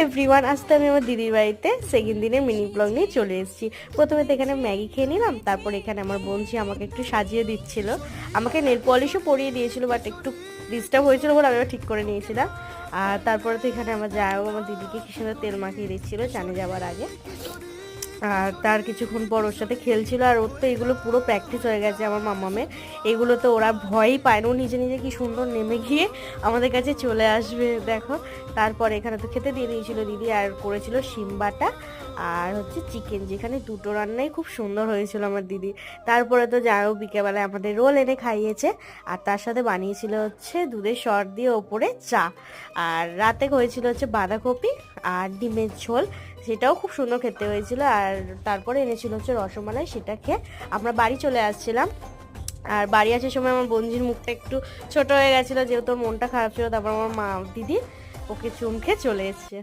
Everyone, আজকে আমি আমার দিদির বাড়িতে সেকেন্ড দিনে মিনি ব্লগ নিয়ে চলে এসেছি। প্রথমে তো এখানে ম্যাগি খেয়ে নিলাম, তারপর এখানে আমার বোনঝি আমাকে একটু সাজিয়ে দিচ্ছিল, আমাকে নেল পলিশও পরিয়ে দিয়েছিল, বাট একটু ডিস্টার্ব হয়েছিল বলে আমি ঠিক করে নিয়েছিলাম। আর তারপরে তো এখানে আমার জায়ও আমার দিদিকে কি সুন্দর তেল মাখিয়ে দিচ্ছিল চানে যাওয়ার আগে। আর তার কিছুক্ষণ পর ওর সাথে খেলছিল, আর ওর তো এগুলো পুরো প্র্যাকটিস হয়ে গেছে আমার মামামের। এগুলো তো ওরা ভয়ই পায় না, ও নিজে নিজে কি সুন্দর নেমে গিয়ে আমাদের কাছে চলে আসবে দেখো। তারপর এখানে তো খেতে দিয়ে দিয়েছিল দিদি, আর করেছিল শিম বাটা আর হচ্ছে চিকেন, যেখানে দুটো রান্নাই খুব সুন্দর হয়েছিল আমার দিদি। তারপরে তো যাও বিকেলবেলায় আমাদের রোল এনে খাইয়েছে, আর তার সাথে বানিয়েছিল হচ্ছে দুধের সর দিয়ে ওপরে চা। আর রাতে হয়েছিল হচ্ছে বাঁধাকপি আর ডিমের ঝোল, সেটাও খুব সুন্দর খেতে হয়েছিল। আর তারপরে এনেছিল হচ্ছে রসমালাই, সেটা খেয়ে আমরা বাড়ি চলে আসছিলাম। আর বাড়ি আসার সময় আমার বোনজির মুখটা একটু ছোট হয়ে গেছিলো, যেহেতু ওর মনটা খারাপ ছিল। তারপর আমার মা দিদি ওকে চুমকে চলে এসছে।